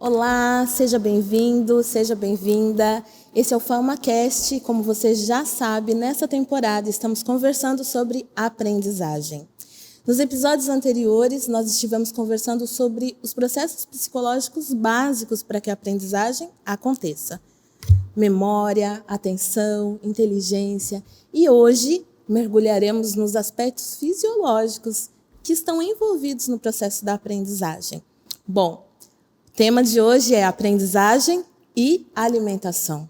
Olá, seja bem-vindo, seja bem-vinda. Esse é o FamaCast. Como você já sabe, nessa temporada estamos conversando sobre aprendizagem. Nos episódios anteriores, nós estivemos conversando sobre os processos psicológicos básicos para que a aprendizagem aconteça. Memória, atenção, inteligência. E hoje mergulharemos nos aspectos fisiológicos que estão envolvidos no processo da aprendizagem. Bom, o tema de hoje é aprendizagem e alimentação.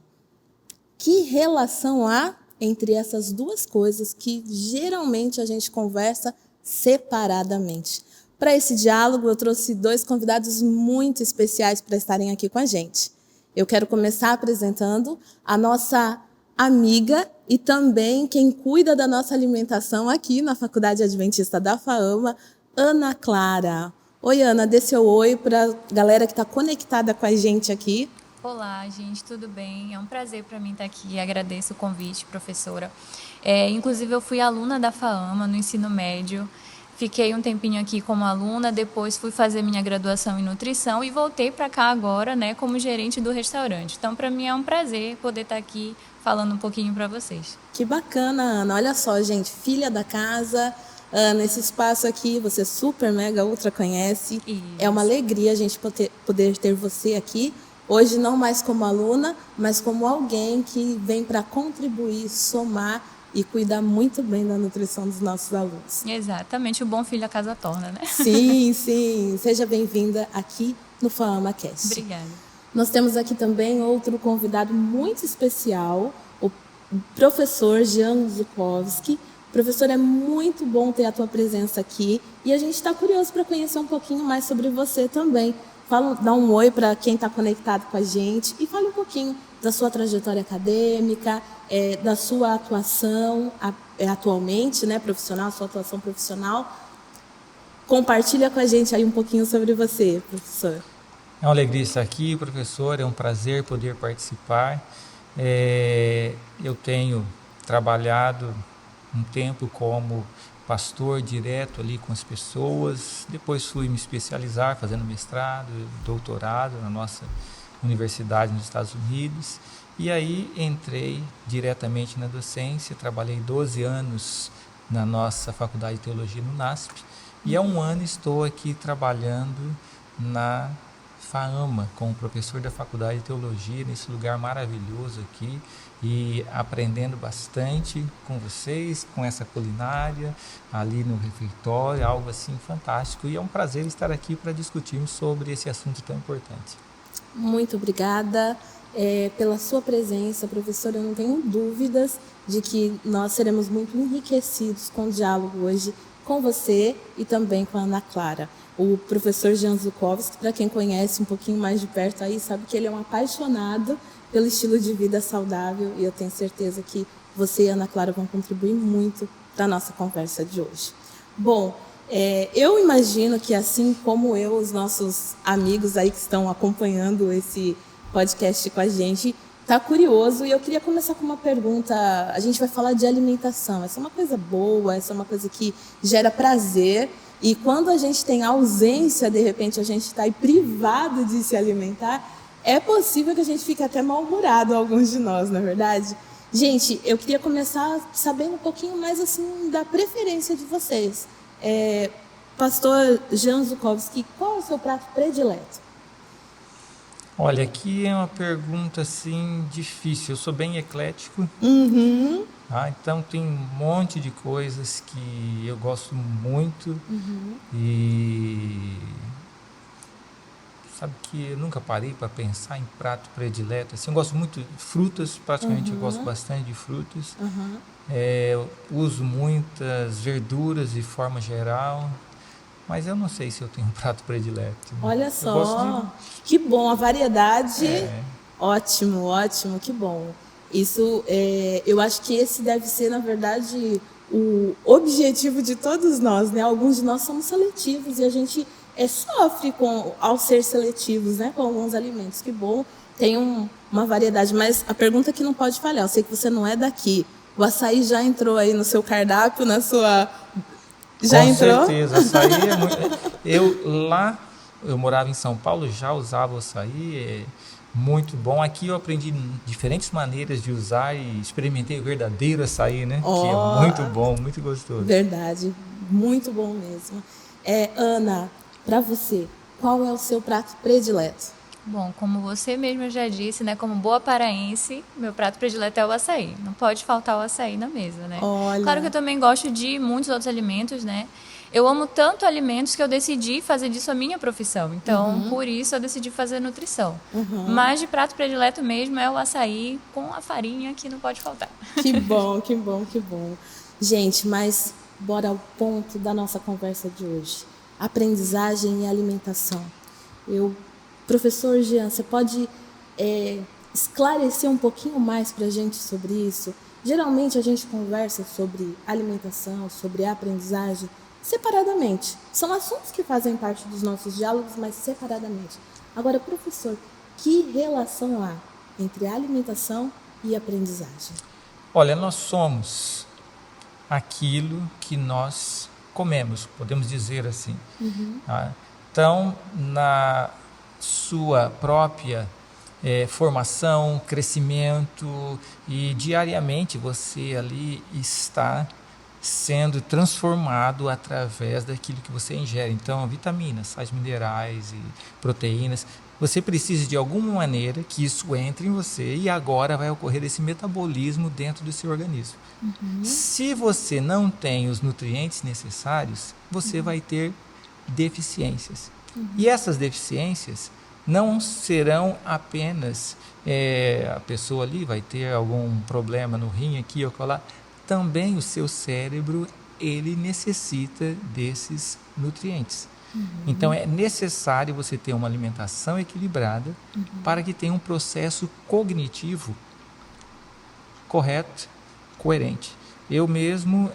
Que relação há entre essas duas coisas que geralmente a gente conversa separadamente? Para esse diálogo, eu trouxe dois convidados muito especiais para estarem aqui com a gente. Eu quero começar apresentando a nossa amiga e também quem cuida da nossa alimentação aqui na Faculdade Adventista da FAAMA, Ana Clara. Oi, Ana, dê seu oi para a galera que está conectada com a gente aqui. Olá, gente, tudo bem? É um prazer para mim estar aqui. Agradeço o convite, professora. Inclusive, eu fui aluna da FAAMA no ensino médio. Fiquei um tempinho aqui como aluna, depois fui fazer minha graduação em nutrição e voltei para cá agora, né, como gerente do restaurante. Então, para mim é um prazer poder estar aqui falando um pouquinho para vocês. Que bacana, Ana. Olha só, gente, filha da casa. Ana, esse espaço aqui, você super, mega, ultra conhece. Isso. É uma alegria a gente poder ter você aqui. Hoje não mais como aluna, mas como alguém que vem para contribuir, somar e cuidar muito bem da nutrição dos nossos alunos. Exatamente, o bom filho a casa torna, né? Sim, sim. Seja bem-vinda aqui no FamaCast. Obrigada. Nós temos aqui também outro convidado muito especial, o professor Jean Zukovski. Professor, é muito bom ter a tua presença aqui e a gente está curioso para conhecer um pouquinho mais sobre você também. Dá um oi para quem está conectado com a gente e fala um pouquinho da sua trajetória acadêmica, da sua atuação atualmente, né, profissional, sua atuação profissional. Compartilha com a gente aí um pouquinho sobre você, professor. É uma alegria estar aqui, professor, é um prazer poder participar. Eu tenho trabalhado um tempo como pastor direto ali com as pessoas, depois fui me especializar, fazendo mestrado, doutorado na nossa universidade nos Estados Unidos, e aí entrei diretamente na docência, trabalhei 12 anos na nossa Faculdade de Teologia no NASP, e há um ano estou aqui trabalhando na FAAMA, como professor da Faculdade de Teologia, nesse lugar maravilhoso aqui, e aprendendo bastante com vocês, com essa culinária, ali no refeitório, algo assim fantástico. E é um prazer estar aqui para discutirmos sobre esse assunto tão importante. Muito obrigada pela sua presença, professora. Eu não tenho dúvidas de que nós seremos muito enriquecidos com o diálogo hoje com você e também com a Ana Clara. O professor Jean Zukovski, para quem conhece um pouquinho mais de perto aí, sabe que ele é um apaixonado pelo estilo de vida saudável e eu tenho certeza que você e a Ana Clara vão contribuir muito para a nossa conversa de hoje. Bom, eu imagino que assim como eu, os nossos amigos aí que estão acompanhando esse podcast com a gente, está curioso e eu queria começar com uma pergunta. A gente vai falar de alimentação, essa é uma coisa boa, essa é uma coisa que gera prazer. E quando a gente tem ausência, de repente a gente está aí privado de se alimentar, é possível que a gente fique até mal-humorado, alguns de nós, não é verdade? Gente, eu queria começar sabendo um pouquinho mais assim da preferência de vocês. Pastor Jean Zukovski, qual é o seu prato predileto? Olha, aqui é uma pergunta assim difícil. Eu sou bem eclético. Então tem um monte de coisas que eu gosto muito. E sabe que eu nunca parei para pensar em prato predileto. Assim, eu gosto muito de frutas, praticamente eu gosto bastante de frutas. Eu uso muitas verduras de forma geral. Mas eu não sei se eu tenho um prato predileto. Olha só, que bom, a variedade, ótimo, ótimo, que bom. Isso, eu acho que esse deve ser, na verdade, o objetivo de todos nós, né? Alguns de nós somos seletivos e a gente sofre ao ser seletivos, né? Com alguns alimentos. Que bom, tem uma variedade, mas a pergunta que não pode falhar, eu sei que você não é daqui, o açaí já entrou aí no seu cardápio, na sua... Já com entrou? certeza, açaí é muito... Eu lá eu morava em São Paulo, já usava o açaí, muito bom. Aqui eu aprendi diferentes maneiras de usar e experimentei o verdadeiro açaí, né? Que é muito bom, muito gostoso. Verdade, muito bom mesmo. Ana, para você, qual é o seu prato predileto? Bom, como você mesma já disse, né, como boa paraense, meu prato predileto é o açaí. Não pode faltar o açaí na mesa, né? Olha. Claro que eu também gosto de muitos outros alimentos, né? Eu amo tanto alimentos que eu decidi fazer disso a minha profissão. Então, por isso eu decidi fazer nutrição. Mas de prato predileto mesmo é o açaí com a farinha, que não pode faltar. Que bom, que bom, que bom. Gente, mas bora ao ponto da nossa conversa de hoje. Aprendizagem e alimentação. Professor Jean, você pode esclarecer um pouquinho mais para a gente sobre isso? Geralmente a gente conversa sobre alimentação, sobre aprendizagem separadamente. São assuntos que fazem parte dos nossos diálogos, mas separadamente. Agora, professor, que relação há entre alimentação e aprendizagem? Olha, nós somos aquilo que nós comemos, podemos dizer assim. Tá? Então, na sua própria formação, crescimento, e diariamente você ali está sendo transformado através daquilo que você ingere. Então, vitaminas, sais minerais e proteínas, você precisa de alguma maneira que isso entre em você e agora vai ocorrer esse metabolismo dentro do seu organismo. Se você não tem os nutrientes necessários, você vai ter deficiências. E essas deficiências não serão apenas a pessoa ali vai ter algum problema no rim aqui ou lá. Também o seu cérebro, ele necessita desses nutrientes. Então, é necessário você ter uma alimentação equilibrada para que tenha um processo cognitivo correto, coerente. Eu mesmo,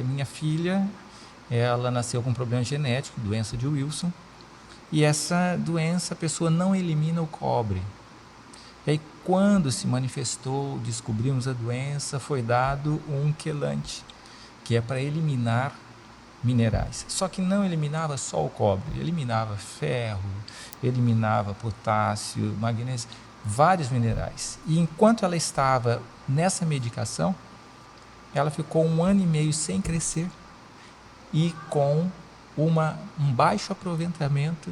minha filha, ela nasceu com um problema genético, doença de Wilson, e essa doença a pessoa não elimina o cobre. E aí, quando se manifestou, descobrimos a doença, foi dado um quelante, que é para eliminar minerais. Só que não eliminava só o cobre, eliminava ferro, eliminava potássio, magnésio, vários minerais. E enquanto ela estava nessa medicação, ela ficou 1 ano e meio sem crescer e com um baixo aproveitamento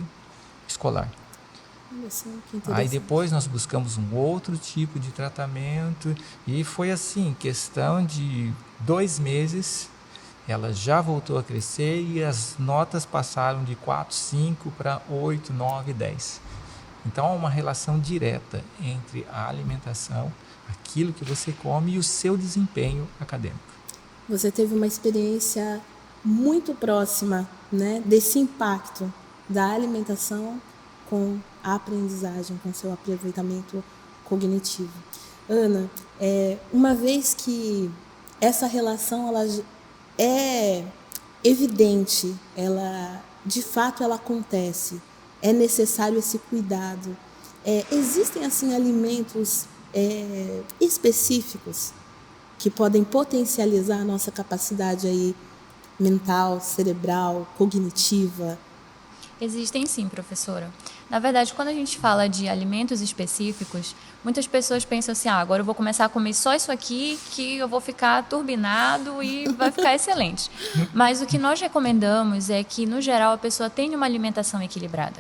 escolar. Aí depois nós buscamos um outro tipo de tratamento e foi assim, questão de 2 meses, ela já voltou a crescer e as notas passaram de 4, 5 para 8, 9, 10. Então há uma relação direta entre a alimentação, aquilo que você come e o seu desempenho acadêmico. Você teve uma experiência muito próxima, né, desse impacto da alimentação com a aprendizagem, com seu aproveitamento cognitivo. Ana, uma vez que essa relação ela é evidente, de fato ela acontece, é necessário esse cuidado. Existem assim alimentos específicos que podem potencializar a nossa capacidade aí mental, cerebral, cognitiva? Existem sim, professora. Na verdade, quando a gente fala de alimentos específicos, muitas pessoas pensam assim, agora eu vou começar a comer só isso aqui, que eu vou ficar turbinado e vai ficar excelente. Mas o que nós recomendamos é que, no geral, a pessoa tenha uma alimentação equilibrada.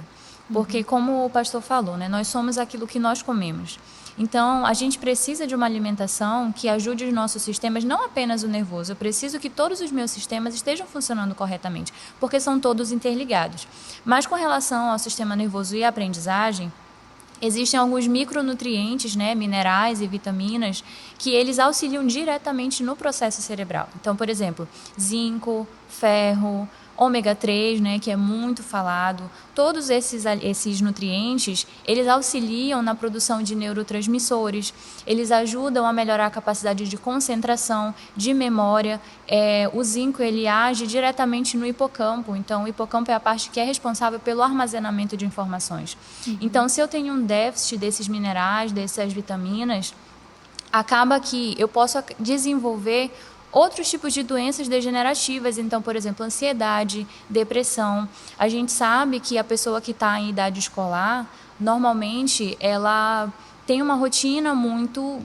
Porque, como o pastor falou, né, nós somos aquilo que nós comemos. Então, a gente precisa de uma alimentação que ajude os nossos sistemas, não apenas o nervoso. Eu preciso que todos os meus sistemas estejam funcionando corretamente, porque são todos interligados. Mas com relação ao sistema nervoso e à aprendizagem, existem alguns micronutrientes, né, minerais e vitaminas, que eles auxiliam diretamente no processo cerebral. Então, por exemplo, zinco, ferro, ômega 3, né, que é muito falado, todos esses nutrientes, eles auxiliam na produção de neurotransmissores, eles ajudam a melhorar a capacidade de concentração, de memória. O zinco, ele age diretamente no hipocampo, então o hipocampo é a parte que é responsável pelo armazenamento de informações. Então, se eu tenho um déficit desses minerais, dessas vitaminas, acaba que eu posso desenvolver outros tipos de doenças degenerativas, então, por exemplo, ansiedade, depressão. A gente sabe que a pessoa que está em idade escolar, normalmente, ela tem uma rotina muito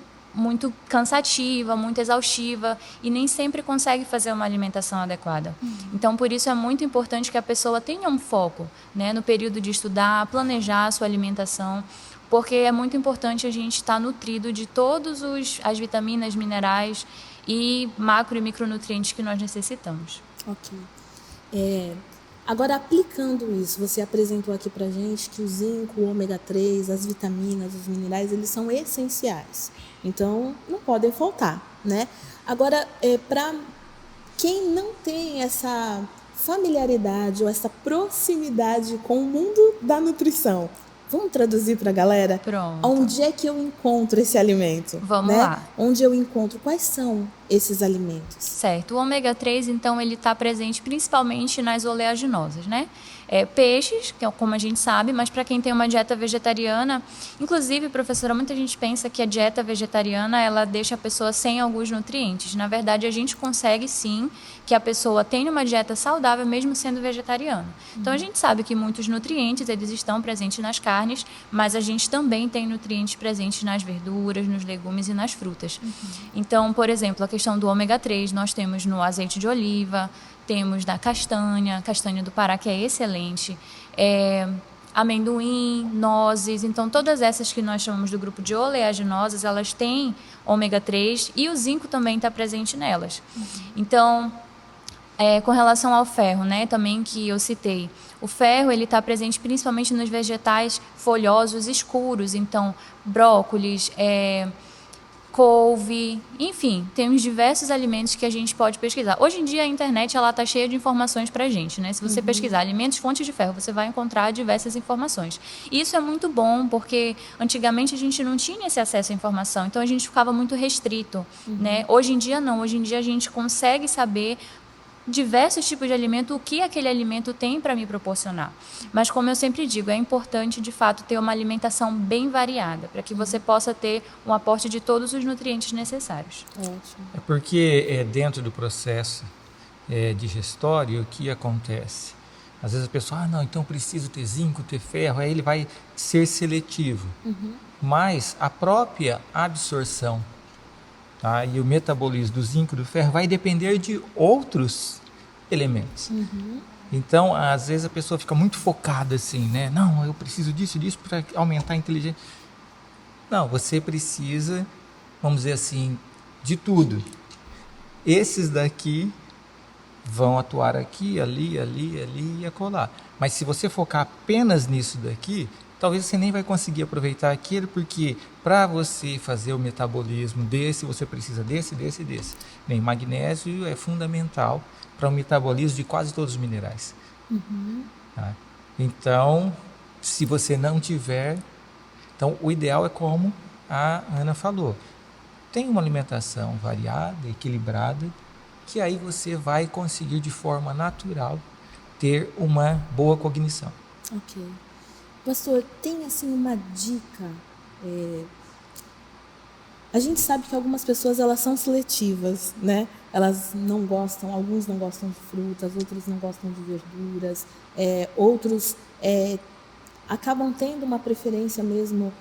cansativa, muito exaustiva e nem sempre consegue fazer uma alimentação adequada. Então, por isso é muito importante que a pessoa tenha um foco, né, no período de estudar, planejar a sua alimentação, porque é muito importante a gente estar nutrido de todas as vitaminas, minerais e macro e micronutrientes que nós necessitamos. Ok. Agora, aplicando isso, você apresentou aqui pra gente que o zinco, o ômega 3, as vitaminas, os minerais, eles são essenciais. Então, não podem faltar, né? Agora, para quem não tem essa familiaridade ou essa proximidade com o mundo da nutrição, vamos traduzir para a galera? Pronto. Onde é que eu encontro esse alimento? Vamos lá. Onde eu encontro? Quais são esses alimentos? Certo. O ômega 3, então, ele está presente principalmente nas oleaginosas, né? Peixes, que é como a gente sabe, mas para quem tem uma dieta vegetariana, inclusive, professora, muita gente pensa que a dieta vegetariana, ela deixa a pessoa sem alguns nutrientes. Na verdade, a gente consegue, sim, que a pessoa tenha uma dieta saudável, mesmo sendo vegetariana. Então, a gente sabe que muitos nutrientes, eles estão presentes nas carnes, mas a gente também tem nutrientes presentes nas verduras, nos legumes e nas frutas. Então, por exemplo, a questão do ômega 3, nós temos no azeite de oliva, temos da castanha do Pará, que é excelente, amendoim, nozes. Então, todas essas que nós chamamos do grupo de oleaginosas, elas têm ômega 3 e o zinco também está presente nelas. Então, com relação ao ferro, né, também que eu citei, o ferro ele está presente principalmente nos vegetais folhosos escuros, então brócolis, couve, enfim, temos diversos alimentos que a gente pode pesquisar. Hoje em dia a internet ela está cheia de informações para a gente, né? Se você pesquisar alimentos fontes de ferro, você vai encontrar diversas informações. E isso é muito bom porque antigamente a gente não tinha esse acesso à informação, então a gente ficava muito restrito, né? Hoje em dia não, hoje em dia a gente consegue saber diversos tipos de alimento, o que aquele alimento tem para me proporcionar. Mas, como eu sempre digo, é importante, de fato, ter uma alimentação bem variada, para que você possa ter um aporte de todos os nutrientes necessários. Ótimo. É porque dentro do processo digestório, o que acontece? Às vezes a pessoa, não, então preciso ter zinco, ter ferro, aí ele vai ser seletivo. Mas a própria absorção, tá, e o metabolismo do zinco e do ferro vai depender de outros elementos. Então, às vezes a pessoa fica muito focada assim, né? Não, eu preciso disso para aumentar a inteligência. Não, você precisa, vamos dizer assim, de tudo. Esses daqui vão atuar aqui, ali e acolá. Mas se você focar apenas nisso daqui, talvez você nem vai conseguir aproveitar aquilo, porque para você fazer o metabolismo desse, você precisa desse. Bem, magnésio é fundamental para o metabolismo de quase todos os minerais. Tá? Então, se você não tiver... Então, o ideal é como a Ana falou. Tem uma alimentação variada, equilibrada, que aí você vai conseguir de forma natural ter uma boa cognição. Ok. Pastor, tem assim uma dica? A gente sabe que algumas pessoas elas são seletivas, né? Elas não gostam, alguns não gostam de frutas, outros não gostam de verduras, outros acabam tendo uma preferência mesmo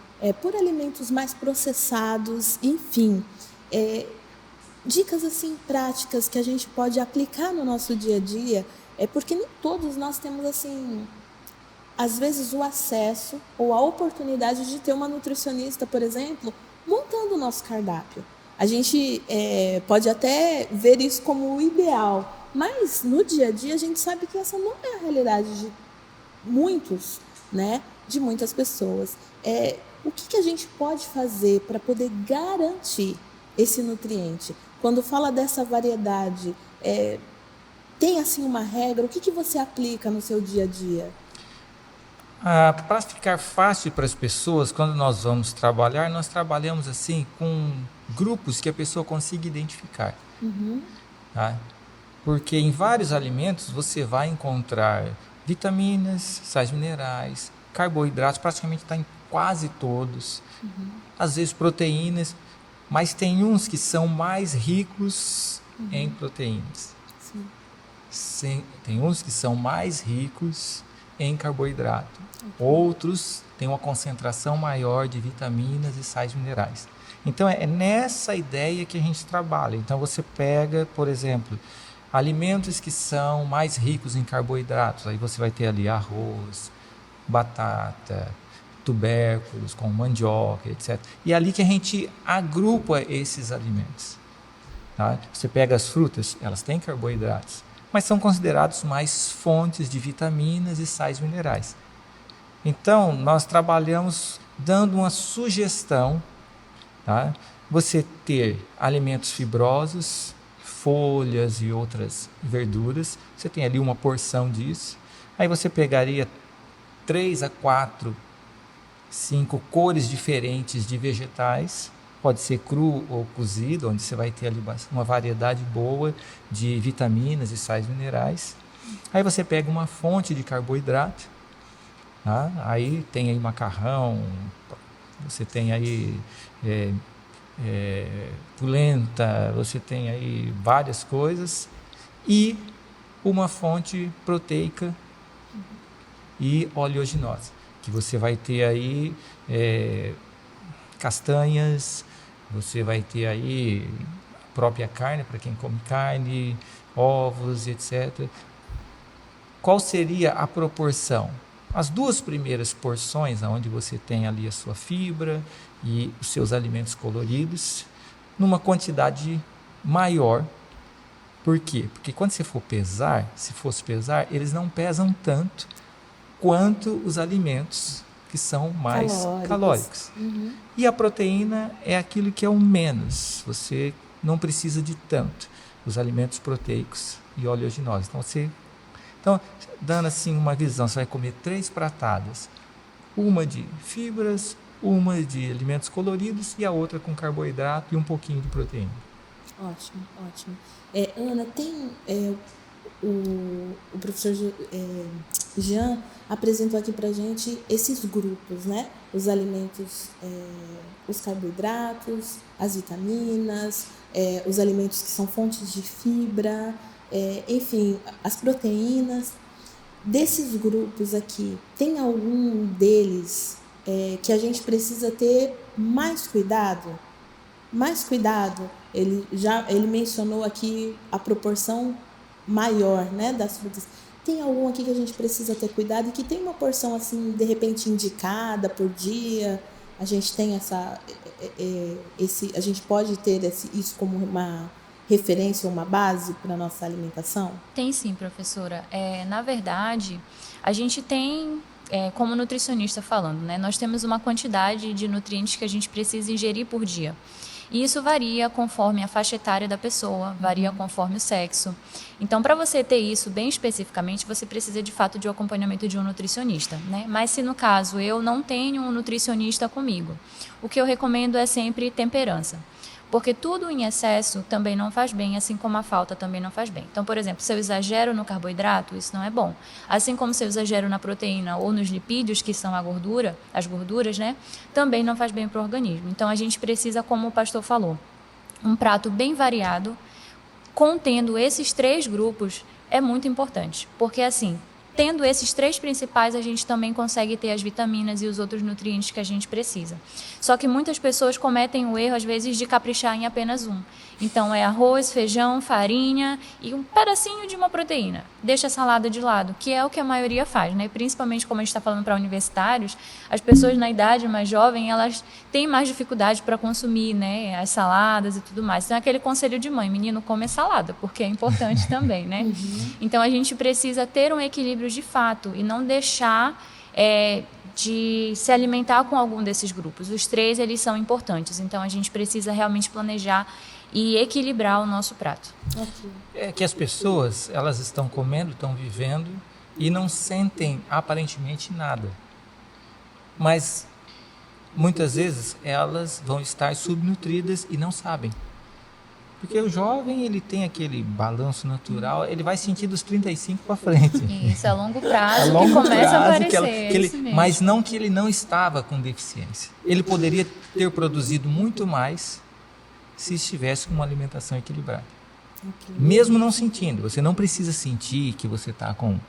por alimentos mais processados, enfim. Dicas assim práticas que a gente pode aplicar no nosso dia a dia, porque nem todos nós temos assim... às vezes o acesso ou a oportunidade de ter uma nutricionista, por exemplo, montando o nosso cardápio. A gente pode até ver isso como o ideal, mas no dia a dia a gente sabe que essa não é a realidade de muitos, né? De muitas pessoas. O que a gente pode fazer para poder garantir esse nutriente? Quando fala dessa variedade, tem assim uma regra? O que você aplica no seu dia a dia? Para ficar fácil para as pessoas, quando nós vamos trabalhar, nós trabalhamos assim com grupos que a pessoa consiga identificar. Tá? Porque em vários alimentos você vai encontrar vitaminas, sais minerais, carboidratos, praticamente está em quase todos. Às vezes proteínas, mas tem uns que são mais ricos em proteínas. Sim. Tem uns que são mais ricos em carboidrato. Outros têm uma concentração maior de vitaminas e sais minerais. Então, é nessa ideia que a gente trabalha. Então, você pega, por exemplo, alimentos que são mais ricos em carboidratos. Aí você vai ter ali arroz, batata, tubérculos, como mandioca, etc. E é ali que a gente agrupa esses alimentos. Tá? Você pega as frutas, elas têm carboidratos, mas são considerados mais fontes de vitaminas e sais minerais. Então, nós trabalhamos dando uma sugestão, tá? Você ter alimentos fibrosos, folhas e outras verduras, você tem ali uma porção disso. Aí você pegaria 3 a 4, 5 cores diferentes de vegetais, pode ser cru ou cozido, onde você vai ter ali uma variedade boa de vitaminas e sais minerais. Aí você pega uma fonte de carboidrato, tá? Aí tem aí macarrão, você tem aí polenta, você tem aí várias coisas, e uma fonte proteica e oleaginosa, que você vai ter aí castanhas, você vai ter aí a própria carne, para quem come carne, ovos, etc. Qual seria a proporção? As 2 primeiras porções, onde você tem ali a sua fibra e os seus alimentos coloridos, numa quantidade maior. Por quê? Porque quando você for pesar, se fosse pesar, eles não pesam tanto quanto os alimentos que são mais calóricos. E a proteína é aquilo que é o menos. Você não precisa de tanto. Os alimentos proteicos e oleaginosos. Então, dando assim uma visão, você vai comer 3 pratadas. Uma de fibras, uma de alimentos coloridos e a outra com carboidrato e um pouquinho de proteína. Ótimo, ótimo. Ana, tem o professor Jean apresentou aqui para a gente esses grupos, né? Os alimentos, os carboidratos, as vitaminas, os alimentos que são fontes de fibra, enfim, as proteínas. Desses grupos aqui, tem algum deles que a gente precisa ter mais cuidado? Mais cuidado? Ele mencionou aqui a proporção maior, né, das frutas. Tem algum aqui que a gente precisa ter cuidado e que tem uma porção assim, de repente indicada por dia? A gente tem a gente pode ter isso como uma referência, uma base para a nossa alimentação? Tem sim, professora. Na verdade, a gente tem, como nutricionista falando, né, nós temos uma quantidade de nutrientes que a gente precisa ingerir por dia. E isso varia conforme a faixa etária da pessoa, varia conforme o sexo. Então, para você ter isso bem especificamente, você precisa de fato de um acompanhamento de um nutricionista, né? Mas se no caso eu não tenho um nutricionista comigo, o que eu recomendo é sempre temperança. Porque tudo em excesso também não faz bem, assim como a falta também não faz bem. Então, por exemplo, se eu exagero no carboidrato, isso não é bom. Assim como se eu exagero na proteína ou nos lipídios, que são as gorduras, né? Também não faz bem para o organismo. Então, a gente precisa, como o pastor falou, um prato bem variado, contendo esses 3 grupos, é muito importante. Porque, assim, tendo esses 3 principais, a gente também consegue ter as vitaminas e os outros nutrientes que a gente precisa. Só que muitas pessoas cometem o erro, às vezes, de caprichar em apenas um. Então, é arroz, feijão, farinha e um pedacinho de uma proteína. Deixa a salada de lado, que é o que a maioria faz, né? Principalmente, como a gente está falando para universitários, as pessoas na idade mais jovem, elas têm mais dificuldade para consumir, né, as saladas e tudo mais. Então, é aquele conselho de mãe, menino, come salada, porque é importante também, né? Então, a gente precisa ter um equilíbrio de fato e não deixar de se alimentar com algum desses grupos. Os 3, eles são importantes, então a gente precisa realmente planejar e equilibrar o nosso prato. É que as pessoas, elas estão comendo, estão vivendo e não sentem aparentemente nada. Mas muitas vezes elas vão estar subnutridas e não sabem. Porque o jovem, ele tem aquele balanço natural, ele vai sentir dos 35 para frente. Isso, a longo prazo que começa a aparecer. Isso mesmo. Mas não que ele não estava com deficiência. Ele poderia ter produzido muito mais se estivesse com uma alimentação equilibrada. Ok. Mesmo não sentindo, você não precisa sentir que você está com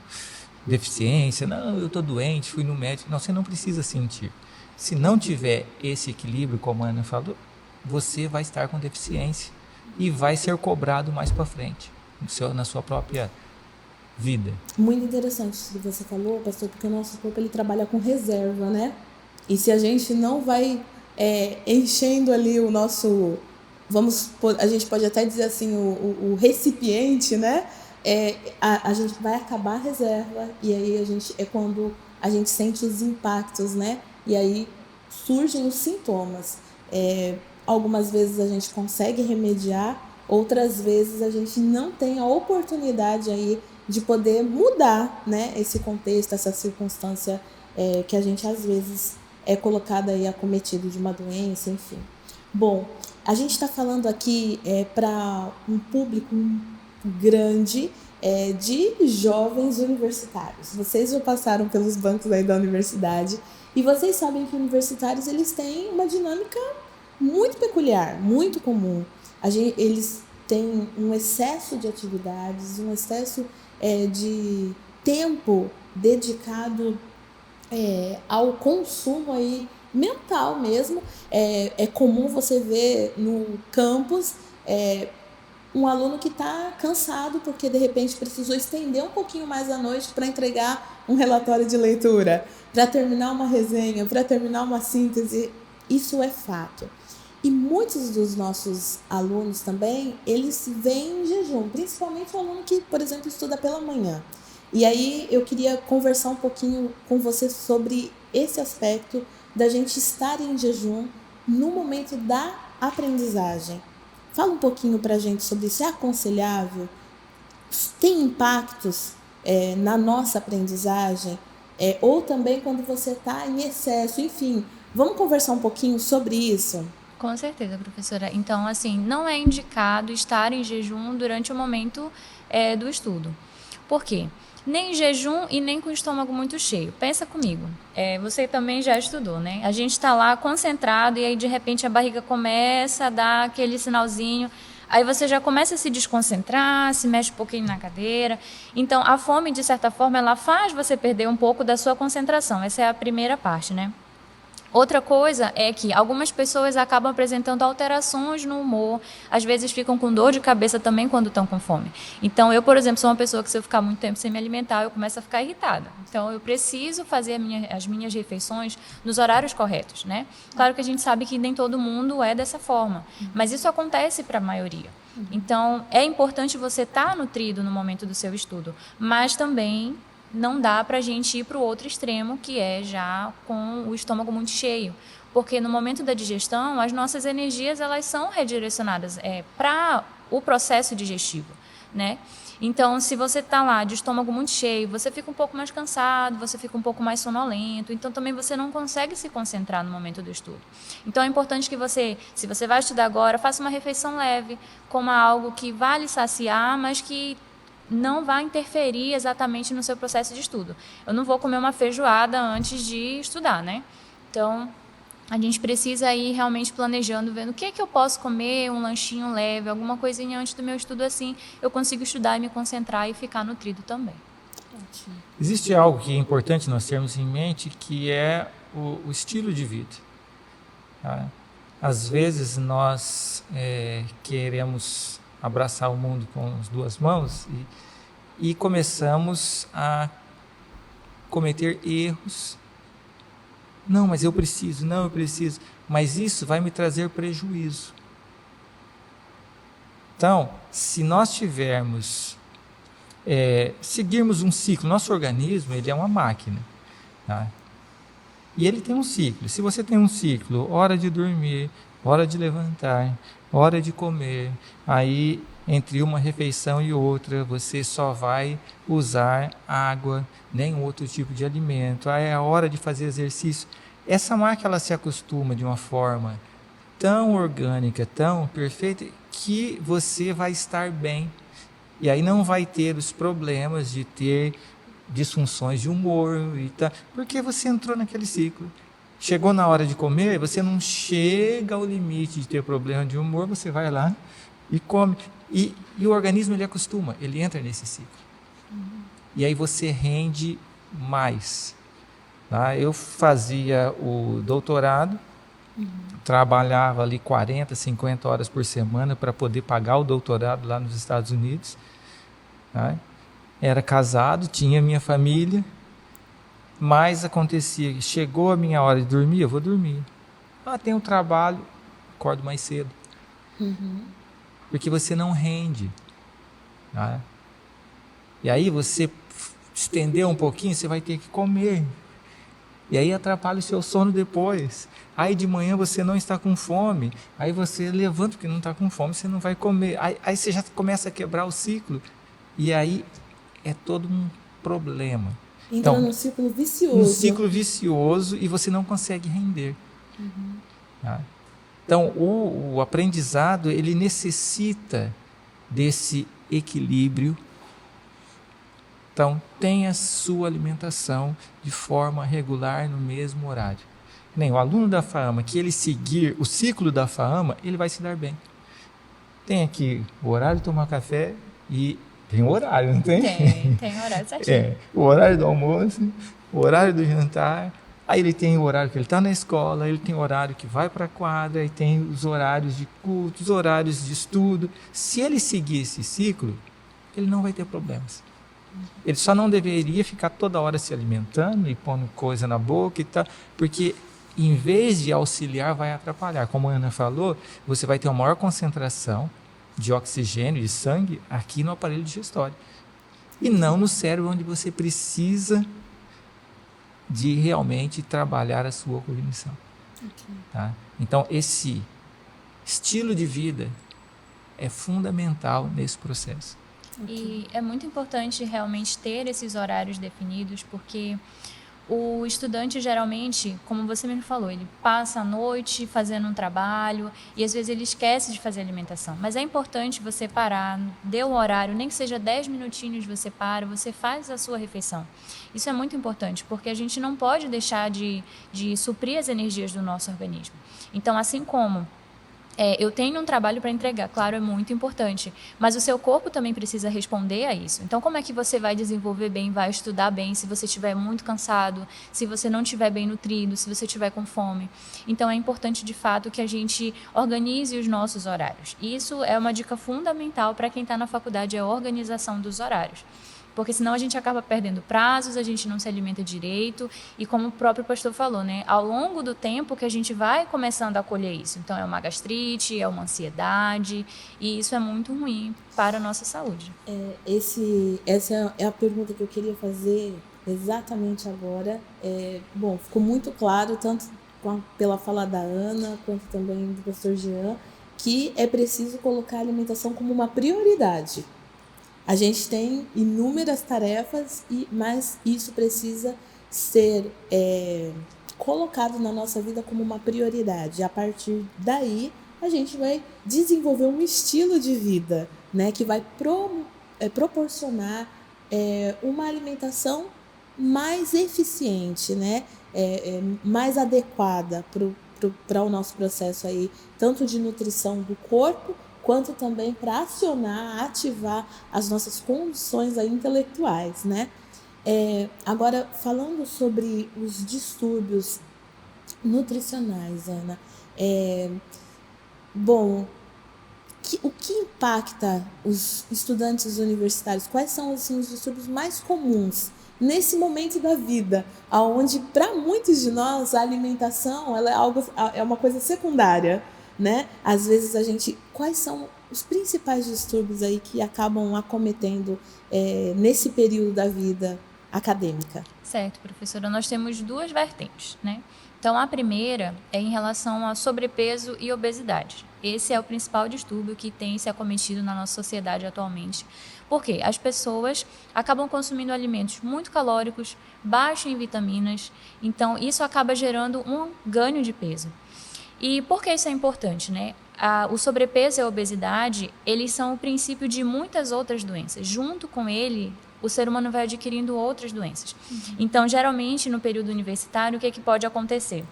deficiência, não, eu estou doente, fui no médico. Não, você não precisa sentir. Se não tiver esse equilíbrio, como a Ana falou, você vai estar com deficiência e vai ser cobrado mais para frente, na sua própria vida. Muito interessante isso que você falou, pastor, porque o nosso corpo ele trabalha com reserva, né? E se a gente não vai enchendo ali o nosso, a gente pode até dizer assim, o recipiente, né? A gente vai acabar a reserva e aí é quando a gente sente os impactos, né? E aí surgem os sintomas. Algumas vezes a gente consegue remediar, outras vezes a gente não tem a oportunidade aí de poder mudar, né, esse contexto, essa circunstância que a gente às vezes é colocado aí acometido de uma doença, enfim. Bom, a gente está falando aqui para um público grande de jovens universitários. Vocês já passaram pelos bancos aí da universidade e vocês sabem que universitários eles têm uma dinâmica muito peculiar, muito comum. Eles têm um excesso de atividades, um excesso de tempo dedicado ao consumo aí mental mesmo. É comum você ver no campus um aluno que está cansado porque de repente precisou estender um pouquinho mais a noite para entregar um relatório de leitura, para terminar uma resenha, para terminar uma síntese. Isso é fato. E muitos dos nossos alunos também, eles vêm em jejum, principalmente o aluno que, por exemplo, estuda pela manhã. E aí eu queria conversar um pouquinho com você sobre esse aspecto da gente estar em jejum no momento da aprendizagem. Fala um pouquinho para a gente sobre isso. É aconselhável? Tem impactos na nossa aprendizagem? Ou também quando você está em excesso? Enfim, vamos conversar um pouquinho sobre isso? Com certeza, professora. Então, assim, não é indicado estar em jejum durante o momento do estudo. Por quê? Nem em jejum e nem com o estômago muito cheio. Pensa comigo, você também já estudou, né? A gente está lá concentrado e aí, de repente, a barriga começa a dar aquele sinalzinho. Aí você já começa a se desconcentrar, se mexe um pouquinho na cadeira. Então, a fome, de certa forma, ela faz você perder um pouco da sua concentração. Essa é a primeira parte, né? Outra coisa é que algumas pessoas acabam apresentando alterações no humor, às vezes ficam com dor de cabeça também quando estão com fome. Então, eu, por exemplo, sou uma pessoa que se eu ficar muito tempo sem me alimentar, eu começo a ficar irritada. Então, eu preciso fazer as minhas refeições nos horários corretos, né? Claro que a gente sabe que nem todo mundo é dessa forma, mas isso acontece para a maioria. Então, é importante você estar nutrido no momento do seu estudo, mas também não dá para a gente ir para o outro extremo, que é já com o estômago muito cheio. Porque no momento da digestão, as nossas energias elas são redirecionadas para o processo digestivo, né? Então, se você está lá de estômago muito cheio, você fica um pouco mais cansado, você fica um pouco mais sonolento, então também você não consegue se concentrar no momento do estudo. Então, é importante que você, se você vai estudar agora, faça uma refeição leve, coma algo que vá lhe saciar, mas que não vai interferir exatamente no seu processo de estudo. Eu não vou comer uma feijoada antes de estudar, né? Então, a gente precisa ir realmente planejando, vendo o que é que eu posso comer, um lanchinho leve, alguma coisinha antes do meu estudo, assim eu consigo estudar e me concentrar e ficar nutrido também. Ótimo. Existe algo que é importante nós termos em mente, que é o estilo de vida. Tá? Às vezes nós queremos abraçar o mundo com as duas mãos e começamos a cometer erros. Não, mas eu preciso, mas isso vai me trazer prejuízo. Então, se nós seguirmos um ciclo, nosso organismo ele é uma máquina, tá? E ele tem um ciclo. Se você tem um ciclo, hora de dormir, hora de levantar, hora de comer, aí entre uma refeição e outra você só vai usar água, nem outro tipo de alimento, aí é a hora de fazer exercício. Essa máquina ela se acostuma de uma forma tão orgânica, tão perfeita, que você vai estar bem. E aí não vai ter os problemas de ter disfunções de humor, porque você entrou naquele ciclo. Chegou na hora de comer, você não chega ao limite de ter problema de humor, você vai lá, e come. E o organismo, ele acostuma, ele entra nesse ciclo. E aí você rende mais. Tá? Eu fazia o doutorado, trabalhava ali 40, 50 horas por semana para poder pagar o doutorado lá nos Estados Unidos. Tá? Era casado, tinha minha família, mas acontecia que chegou a minha hora de dormir, eu vou dormir. Tem um trabalho, acordo mais cedo. Porque você não rende. Tá? E aí você estendeu um pouquinho, você vai ter que comer. E aí atrapalha o seu sono depois. Aí de manhã você não está com fome. Aí você levanta porque não está com fome, você não vai comer. Aí você já começa a quebrar o ciclo. E aí é todo um problema. Entra num ciclo vicioso. Um ciclo vicioso e você não consegue render. Tá? Então o aprendizado, ele necessita desse equilíbrio. Então, tenha sua alimentação de forma regular no mesmo horário. Nem o aluno da FAAMA, que ele seguir o ciclo da FAAMA, ele vai se dar bem. Tem aqui o horário de tomar café e tem o horário, não tem? Tem horário certinho. O horário do almoço, o horário do jantar. Aí ele tem o horário que ele está na escola, ele tem o horário que vai para a quadra, e tem os horários de culto, os horários de estudo. Se ele seguir esse ciclo, ele não vai ter problemas. Ele só não deveria ficar toda hora se alimentando e pondo coisa na boca e tal, porque em vez de auxiliar, vai atrapalhar. Como a Ana falou, você vai ter uma maior concentração de oxigênio, de sangue, aqui no aparelho digestório. E não no cérebro, onde você precisa de realmente trabalhar a sua cognição. Tá? Então, esse estilo de vida é fundamental nesse processo. E é muito importante realmente ter esses horários definidos, porque o estudante geralmente, como você mesmo falou, ele passa a noite fazendo um trabalho e às vezes ele esquece de fazer alimentação. Mas é importante você parar, dê um horário, nem que seja 10 minutinhos você para, você faz a sua refeição. Isso é muito importante, porque a gente não pode deixar de suprir as energias do nosso organismo. Então, assim como eu tenho um trabalho para entregar, claro, é muito importante, mas o seu corpo também precisa responder a isso. Então, como é que você vai desenvolver bem, vai estudar bem, se você estiver muito cansado, se você não estiver bem nutrido, se você estiver com fome? Então, é importante, de fato, que a gente organize os nossos horários. Isso é uma dica fundamental para quem está na faculdade, é a organização dos horários. Porque senão a gente acaba perdendo prazos, a gente não se alimenta direito e, como o próprio pastor falou, né, ao longo do tempo que a gente vai começando a colher isso. Então é uma gastrite, é uma ansiedade e isso é muito ruim para a nossa saúde. Essa é a pergunta que eu queria fazer exatamente agora. Bom, ficou muito claro, tanto pela fala da Ana quanto também do pastor Jean, que é preciso colocar a alimentação como uma prioridade. A gente tem inúmeras tarefas, mas isso precisa ser colocado na nossa vida como uma prioridade. A partir daí, a gente vai desenvolver um estilo de vida, né, que vai proporcionar uma alimentação mais eficiente, né, mais adequada para o nosso processo aí, tanto de nutrição do corpo, quanto também para acionar, ativar as nossas condições aí intelectuais, né? Agora, falando sobre os distúrbios nutricionais, Ana, o que impacta os estudantes universitários? Quais são assim, os distúrbios mais comuns nesse momento da vida, onde para muitos de nós a alimentação ela é uma coisa secundária, né? Às vezes quais são os principais distúrbios aí que acabam acometendo nesse período da vida acadêmica? Certo, professora. Nós temos duas vertentes, né? Então, a primeira é em relação a sobrepeso e obesidade. Esse é o principal distúrbio que tem se acometido na nossa sociedade atualmente. Por quê? As pessoas acabam consumindo alimentos muito calóricos, baixos em vitaminas, então isso acaba gerando um ganho de peso. E por que isso é importante, né? O sobrepeso e a obesidade, eles são o princípio de muitas outras doenças. Junto com ele, o ser humano vai adquirindo outras doenças. Então, geralmente, no período universitário, o que pode acontecer?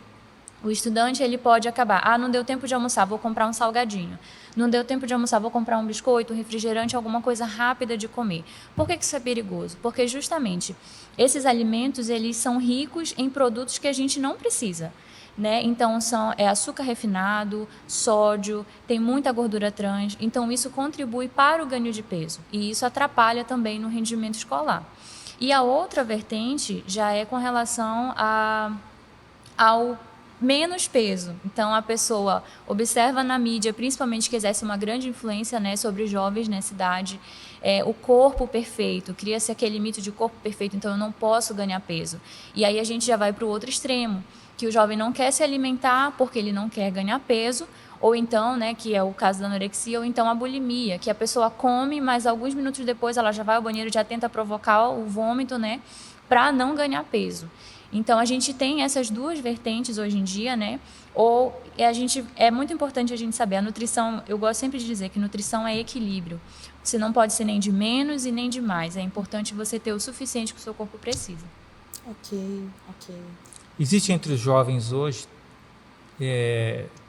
O estudante, ele pode acabar, não deu tempo de almoçar, vou comprar um salgadinho. Não deu tempo de almoçar, vou comprar um biscoito, um refrigerante, alguma coisa rápida de comer. Por que isso é perigoso? Porque justamente esses alimentos, eles são ricos em produtos que a gente não precisa. Né? Então, é açúcar refinado, sódio, tem muita gordura trans. Então, isso contribui para o ganho de peso. E isso atrapalha também no rendimento escolar. E a outra vertente já é com relação ao menos peso. Então, a pessoa observa na mídia, principalmente que exerce uma grande influência, né, sobre jovens nessa idade, o corpo perfeito, cria-se aquele mito de corpo perfeito, então eu não posso ganhar peso. E aí a gente já vai para o outro extremo, que o jovem não quer se alimentar porque ele não quer ganhar peso, ou então, né, que é o caso da anorexia, ou então a bulimia, que a pessoa come, mas alguns minutos depois ela já vai ao banheiro, já tenta provocar o vômito, né, para não ganhar peso. Então, a gente tem essas duas vertentes hoje em dia, né? É muito importante a gente saber, a nutrição, eu gosto sempre de dizer que nutrição é equilíbrio. Você não pode ser nem de menos e nem de mais. É importante você ter o suficiente que o seu corpo precisa. Ok. Existe entre os jovens hoje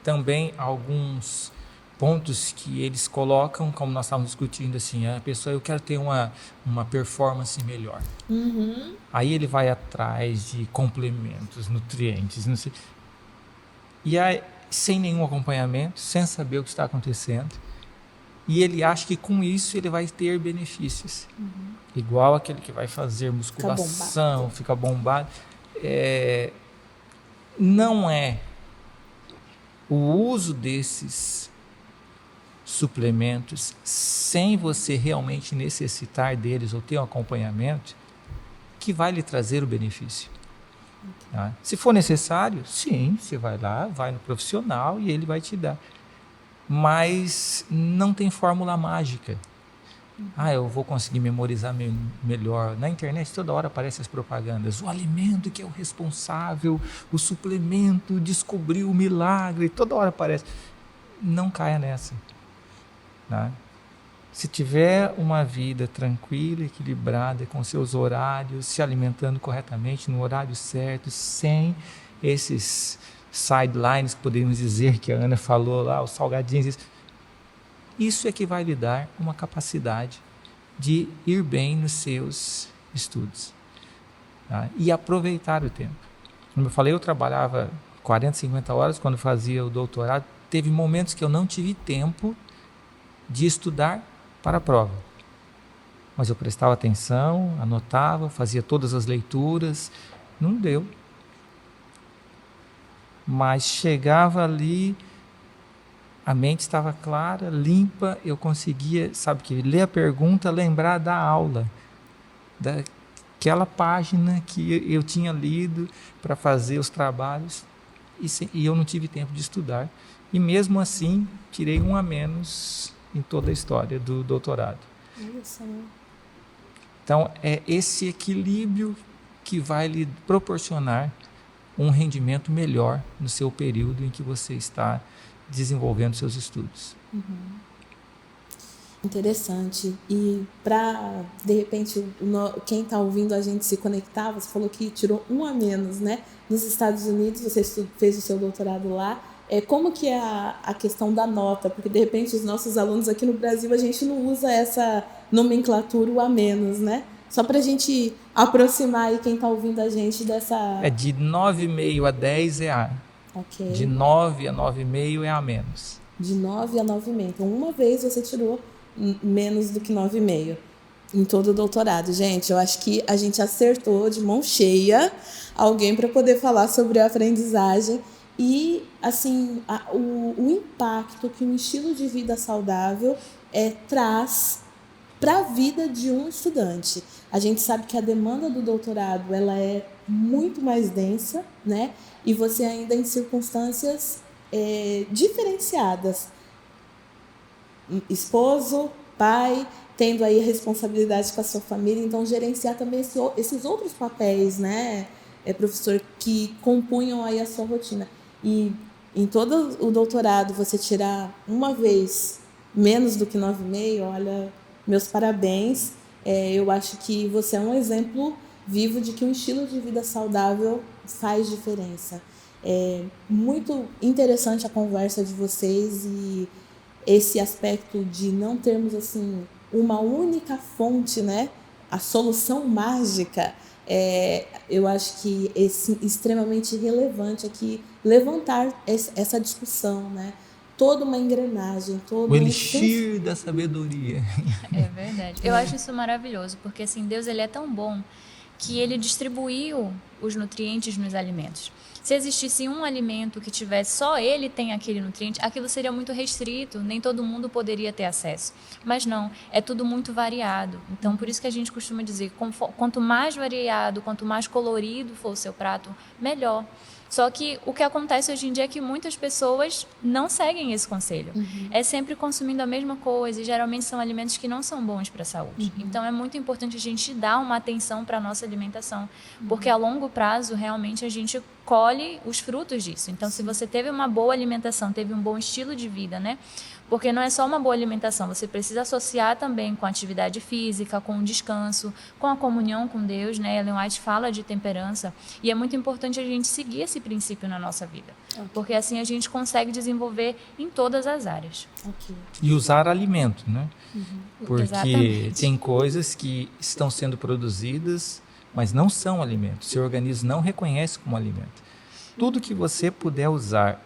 também alguns pontos que eles colocam, como nós estávamos discutindo, assim, a pessoa, eu quero ter uma performance melhor. Uhum. Aí ele vai atrás de complementos, nutrientes, não sei. E aí, sem nenhum acompanhamento, sem saber o que está acontecendo. E ele acha que com isso ele vai ter benefícios. Uhum. Igual aquele que vai fazer musculação, fica bombado. Não é o uso desses suplementos sem você realmente necessitar deles ou ter um acompanhamento que vai lhe trazer o benefício. Tá? Se for necessário, sim, você vai lá, vai no profissional e ele vai te dar. Mas não tem fórmula mágica. Eu vou conseguir memorizar melhor. Na internet toda hora aparecem as propagandas. O alimento que é o responsável, o suplemento descobriu o milagre. Toda hora aparece. Não caia nessa. Tá? Se tiver uma vida tranquila, equilibrada, com seus horários, se alimentando corretamente, no horário certo, sem esses sidelines, podemos dizer, que a Ana falou lá, os salgadinhos, isso é que vai lhe dar uma capacidade de ir bem nos seus estudos. Tá? E aproveitar o tempo. Como eu falei, eu trabalhava 40, 50 horas quando fazia o doutorado. Teve momentos que eu não tive tempo de estudar para a prova. Mas eu prestava atenção, anotava, fazia todas as leituras. Não deu. Mas chegava ali, a mente estava clara, limpa, eu conseguia, ler a pergunta, lembrar da aula, daquela página que eu tinha lido para fazer os trabalhos, e eu não tive tempo de estudar. E mesmo assim, tirei 1 a menos em toda a história do doutorado. Então, é esse equilíbrio que vai lhe proporcionar um rendimento melhor no seu período em que você está desenvolvendo seus estudos. Uhum. Interessante. E para, de repente, quem está ouvindo a gente se conectar, você falou que tirou 1 a menos, né? Nos Estados Unidos, você fez o seu doutorado lá. Como que é a questão da nota? Porque, de repente, os nossos alunos aqui no Brasil, a gente não usa essa nomenclatura, o a menos, né? Só para a gente aproximar aí quem está ouvindo a gente dessa... De 9,5 a 10 é A. Okay. De 9 a 9,5 é A menos. De 9 a 9,5. Então, uma vez você tirou menos do que 9,5 em todo o doutorado. Gente, eu acho que a gente acertou de mão cheia alguém para poder falar sobre a aprendizagem e, assim, o impacto que um estilo de vida saudável traz para a vida de um estudante. A gente sabe que a demanda do doutorado ela é muito mais densa, né? E você ainda em circunstâncias diferenciadas. Esposo, pai, tendo aí responsabilidade com a sua família, então gerenciar também esses outros papéis, né, professor, que compunham aí a sua rotina. E em todo o doutorado você tirar uma vez menos do que 9,5, olha, meus parabéns. Eu acho que você é um exemplo vivo de que um estilo de vida saudável faz diferença. É muito interessante a conversa de vocês e esse aspecto de não termos assim uma única fonte, né? A solução mágica. Eu acho que é extremamente relevante aqui levantar essa discussão, né? Toda uma engrenagem, O todo um... elixir da sabedoria. É verdade. Eu acho isso maravilhoso, porque assim, Deus ele é tão bom que ele distribuiu os nutrientes nos alimentos. Se existisse um alimento que tivesse só ele tem aquele nutriente, aquilo seria muito restrito, nem todo mundo poderia ter acesso. Mas não, é tudo muito variado. Então, por isso que a gente costuma dizer, quanto mais variado, quanto mais colorido for o seu prato, melhor. Só que o que acontece hoje em dia é que muitas pessoas não seguem esse conselho. É sempre consumindo a mesma coisa e geralmente são alimentos que não são bons para a saúde. Então é muito importante a gente dar uma atenção para a nossa alimentação, porque a longo prazo realmente a gente colhe os frutos disso. Então se você teve uma boa alimentação, teve um bom estilo de vida, né? Porque não é só uma boa alimentação, você precisa associar também com a atividade física, com o descanso, com a comunhão com Deus, né? Ellen White fala de temperança e é muito importante a gente seguir esse princípio na nossa vida, porque assim a gente consegue desenvolver em todas as áreas. E usar alimento, né? Porque Exatamente. tem coisas que estão sendo produzidas, mas não são alimentos. Seu organismo não reconhece como alimento. Tudo que você puder usar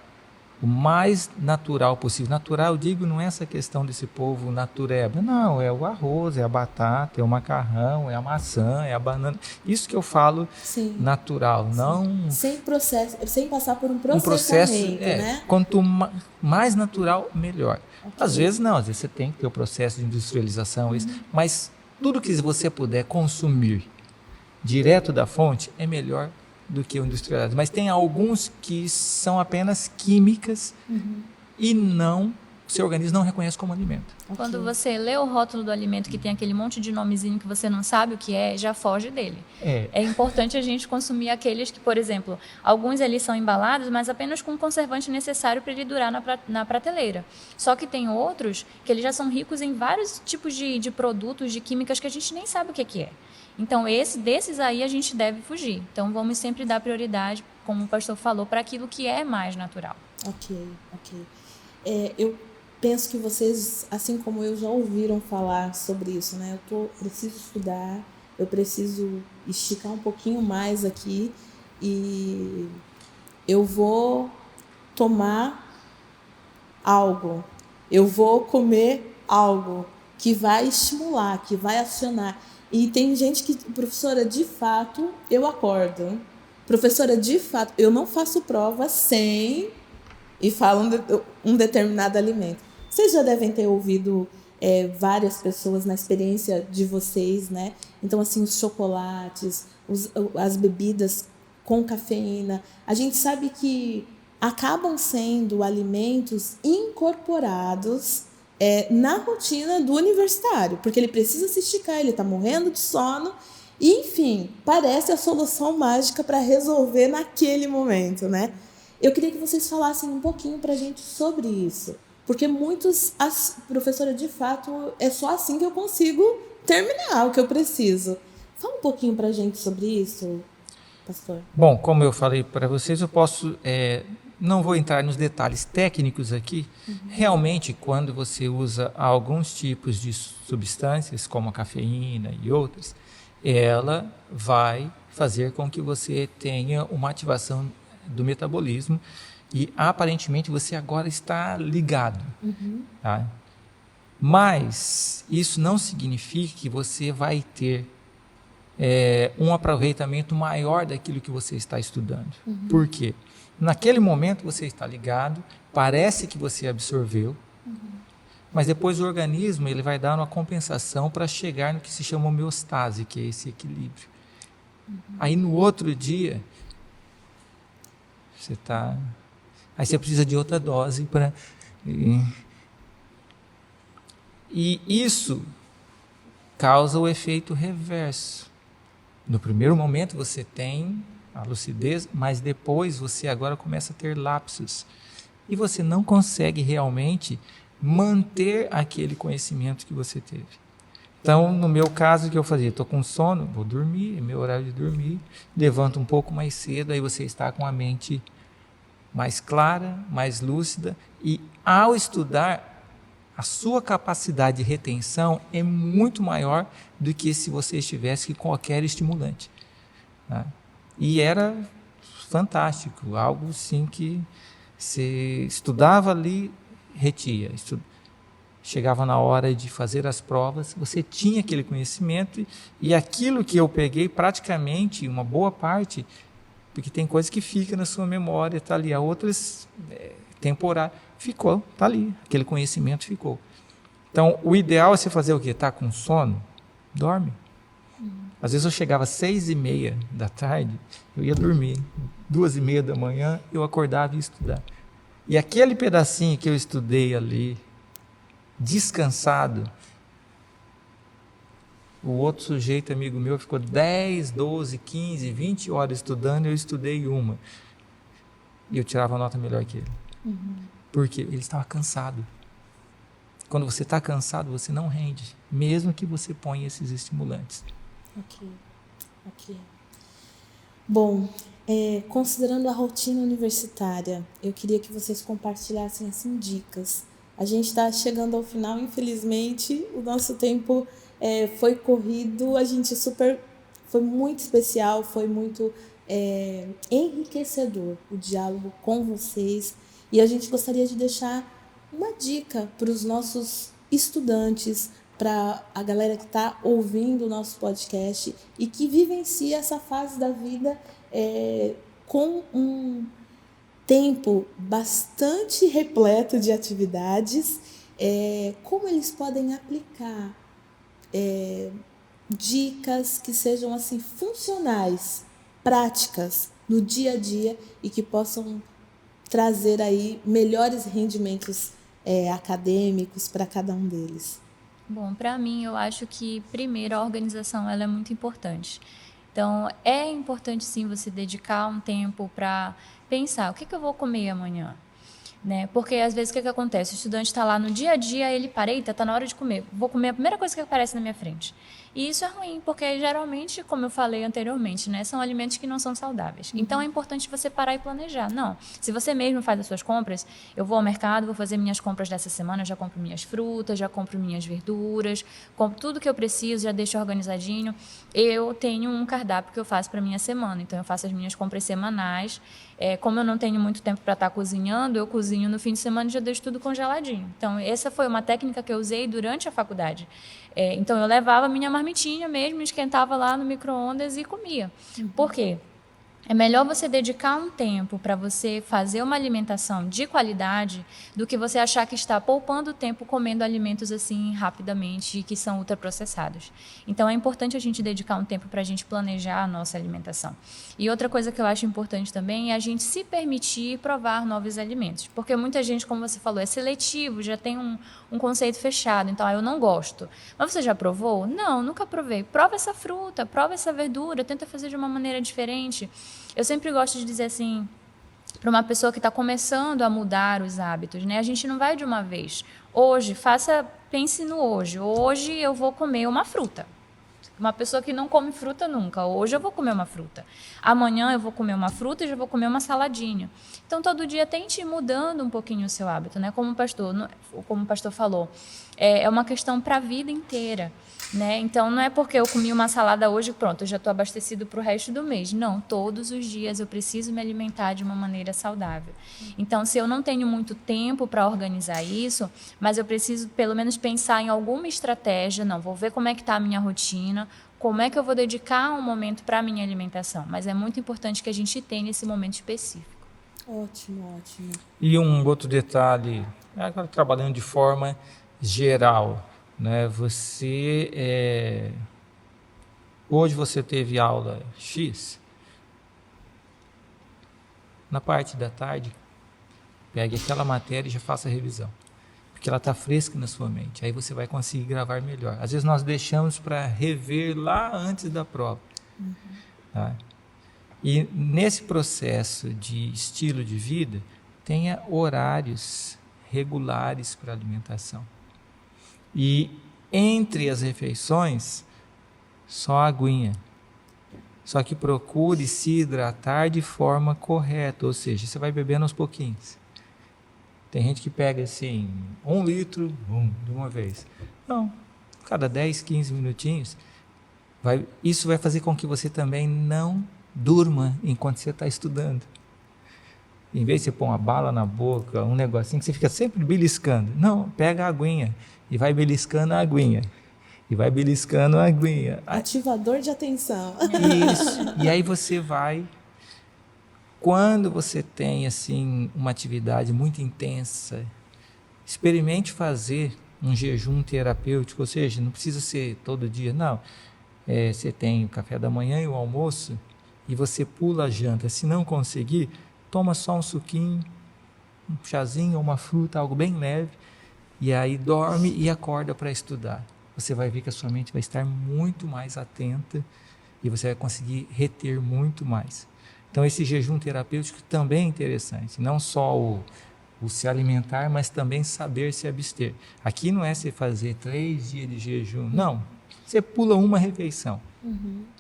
o mais natural possível. Natural, eu digo, não é essa questão desse povo natureba. Não, é o arroz, é a batata, é o macarrão, é a maçã, é a banana. Isso que eu falo. Sim. Natural, sim. Não... Sem processo, sem passar por um processamento, né? Quanto mais natural, melhor. Às vezes não, às vezes você tem que ter o processo de industrialização, isso, mas tudo que você puder consumir direto da fonte é melhor do que o industrializado. Mas tem alguns que são apenas químicas e não, seu organismo não reconhece como alimento. Quando você lê o rótulo do alimento que tem aquele monte de nomezinho que você não sabe o que é, já foge dele. É importante a gente consumir aqueles que, por exemplo, alguns ali são embalados, mas apenas com o conservante necessário para ele durar na prateleira. Só que tem outros que eles já são ricos em vários tipos de produtos, de químicas que a gente nem sabe o que é. Então, desses aí a gente deve fugir. Então, vamos sempre dar prioridade, como o pastor falou, para aquilo que é mais natural. Ok. Eu penso que vocês, assim como eu, já ouviram falar sobre isso, né? Eu preciso estudar, eu preciso esticar um pouquinho mais aqui e eu vou tomar algo, eu vou comer algo que vai estimular, que vai acionar. E tem gente que, professora, de fato, eu acordo. Professora, de fato, eu não faço prova sem e falo um determinado alimento. Vocês já devem ter ouvido várias pessoas na experiência de vocês, né? Então, assim, os chocolates, as bebidas com cafeína, a gente sabe que acabam sendo alimentos incorporados na rotina do universitário, porque ele precisa se esticar, ele está morrendo de sono, e, enfim, parece a solução mágica para resolver naquele momento, né? Eu queria que vocês falassem um pouquinho para a gente sobre isso, porque professora, de fato, é só assim que eu consigo terminar o que eu preciso. Fala um pouquinho para a gente sobre isso, pastor. Bom, como eu falei para vocês, eu posso... não vou entrar nos detalhes técnicos aqui. Realmente, quando você usa alguns tipos de substâncias, como a cafeína e outras, ela vai fazer com que você tenha uma ativação do metabolismo e, aparentemente, você agora está ligado. Tá? Mas isso não significa que você vai ter um aproveitamento maior daquilo que você está estudando. Por quê? Naquele momento você está ligado, parece que você absorveu, mas depois o organismo ele vai dar uma compensação para chegar no que se chama homeostase, que é esse equilíbrio. Aí no outro dia, aí você precisa de outra dose para... E isso causa o efeito reverso. No primeiro momento você tem a lucidez, mas depois você agora começa a ter lapsos. E você não consegue realmente manter aquele conhecimento que você teve. Então, no meu caso, o que eu fazia? Estou com sono, vou dormir, é meu horário de dormir, levanto um pouco mais cedo, aí você está com a mente mais clara, mais lúcida, e ao estudar, a sua capacidade de retenção é muito maior do que se você estivesse com qualquer estimulante. Tá? E era fantástico, algo assim que você estudava ali, retia. Chegava na hora de fazer as provas, você tinha aquele conhecimento, e aquilo que eu peguei, praticamente, uma boa parte, porque tem coisas que ficam na sua memória, está ali, há outras temporárias, ficou, está ali, aquele conhecimento ficou. Então, o ideal é você fazer o quê? Está com sono? Dorme. Às vezes eu chegava às 6h30 da tarde, eu ia dormir. 2h30 da manhã, eu acordava e ia estudar. E aquele pedacinho que eu estudei ali, descansado, o outro sujeito, amigo meu, ficou 10, 12, 15, 20 horas estudando, eu estudei uma. E eu tirava nota melhor que ele. Porque ele estava cansado. Quando você está cansado, você não rende, mesmo que você ponha esses estimulantes. Ok. Bom, considerando a rotina universitária, eu queria que vocês compartilhassem assim, dicas. A gente está chegando ao final, infelizmente, o nosso tempo foi corrido, foi muito especial, foi muito enriquecedor o diálogo com vocês, e a gente gostaria de deixar uma dica para os nossos estudantes, para a galera que está ouvindo o nosso podcast e que vivencia essa fase da vida com um tempo bastante repleto de atividades, como eles podem aplicar dicas que sejam assim funcionais, práticas no dia a dia e que possam trazer aí melhores rendimentos acadêmicos para cada um deles. Bom, para mim, eu acho que, primeiro, a organização ela é muito importante. Então, é importante, sim, você dedicar um tempo para pensar o que eu vou comer amanhã. Né? Porque, às vezes, o que acontece? O estudante está lá no dia a dia, ele para, eita, está na hora de comer. Vou comer a primeira coisa que aparece na minha frente. E isso é ruim, porque, geralmente, como eu falei anteriormente, né, são alimentos que não são saudáveis. Então, é importante você parar e planejar. Não, se você mesmo faz as suas compras, eu vou ao mercado, vou fazer minhas compras dessa semana, já compro minhas frutas, já compro minhas verduras, compro tudo que eu preciso, já deixo organizadinho. Eu tenho um cardápio que eu faço para minha semana, então eu faço as minhas compras semanais. Como eu não tenho muito tempo para estar cozinhando, eu cozinho no fim de semana e já deixo tudo congeladinho. Então, essa foi uma técnica que eu usei durante a faculdade. Então, eu levava a minha marmitinha mesmo, esquentava lá no micro-ondas e comia. Por quê? É melhor você dedicar um tempo para você fazer uma alimentação de qualidade do que você achar que está poupando tempo comendo alimentos assim rapidamente e que são ultraprocessados. Então, é importante a gente dedicar um tempo para a gente planejar a nossa alimentação. E outra coisa que eu acho importante também é a gente se permitir provar novos alimentos. Porque muita gente, como você falou, é seletivo, já tem um conceito fechado. Então, eu não gosto. Mas você já provou? Não, nunca provei. Prova essa fruta, prova essa verdura, tenta fazer de uma maneira diferente. Eu sempre gosto de dizer assim, para uma pessoa que está começando a mudar os hábitos, né? A gente não vai de uma vez. Hoje, pense no hoje. Hoje eu vou comer uma fruta. Uma pessoa que não come fruta nunca. Hoje eu vou comer uma fruta. Amanhã eu vou comer uma fruta e já vou comer uma saladinha. Então, todo dia tente ir mudando um pouquinho o seu hábito, né? Como o pastor falou, é uma questão para a vida inteira. Né? Então, não é porque eu comi uma salada hoje, pronto, eu já estou abastecido para o resto do mês. Não, todos os dias eu preciso me alimentar de uma maneira saudável. Então, se eu não tenho muito tempo para organizar isso, mas eu preciso pelo menos pensar em alguma estratégia, não, vou ver como é que está a minha rotina, como é que eu vou dedicar um momento para a minha alimentação. Mas é muito importante que a gente tenha esse momento específico. Ótimo, ótimo. E um outro detalhe, agora trabalhando de forma geral, né? Hoje você teve aula X, na parte da tarde, pegue aquela matéria e já faça a revisão, porque ela está fresca na sua mente, aí você vai conseguir gravar melhor. Às vezes nós deixamos para rever lá antes da prova. Tá? E nesse processo de estilo de vida, tenha horários regulares para alimentação. E entre as refeições, só aguinha. Só que procure se hidratar de forma correta, ou seja, você vai bebendo aos pouquinhos. Tem gente que pega assim, 1 litro, de uma vez. Não, cada 10, 15 minutinhos, isso vai fazer com que você também não durma enquanto você está estudando. Em vez de você pôr uma bala na boca, um negocinho que você fica sempre beliscando. Não, pega a aguinha e vai beliscando a aguinha. E vai beliscando a aguinha. Ativador de atenção. Isso. E aí você vai... Quando você tem assim uma atividade muito intensa, experimente fazer um jejum terapêutico, ou seja, não precisa ser todo dia, não. Você tem o café da manhã e o almoço e você pula a janta. Se não conseguir, toma só um suquinho, um chazinho ou uma fruta, algo bem leve, e aí dorme e acorda para estudar. Você vai ver que a sua mente vai estar muito mais atenta e você vai conseguir reter muito mais. Então, esse jejum terapêutico também é interessante, não só o se alimentar, mas também saber se abster. Aqui não é você fazer 3 dias de jejum, não. Você pula uma refeição.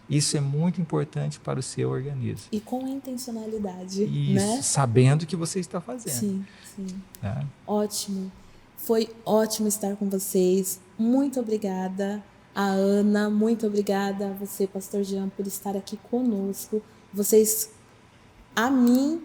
Isso é muito importante para o seu organismo. E com intencionalidade, Isso, né? sabendo o que você está fazendo. Sim, sim. Tá? Ótimo. Foi ótimo estar com vocês. Muito obrigada a Ana, muito obrigada a você, Pastor Jean, por estar aqui conosco. Vocês, a mim,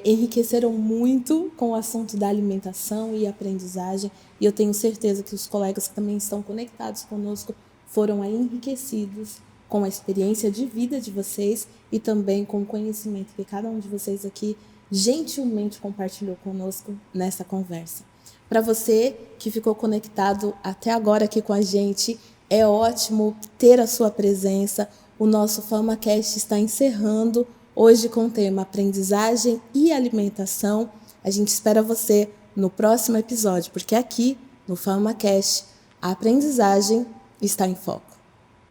enriqueceram muito com o assunto da alimentação e aprendizagem, e eu tenho certeza que os colegas que também estão conectados conosco foram aí enriquecidos com a experiência de vida de vocês e também com o conhecimento que cada um de vocês aqui gentilmente compartilhou conosco nessa conversa. Para você que ficou conectado até agora aqui com a gente, é ótimo ter a sua presença. O nosso FamaCast está encerrando hoje com o tema aprendizagem e alimentação. A gente espera você no próximo episódio, porque aqui no FamaCast a aprendizagem está em foco.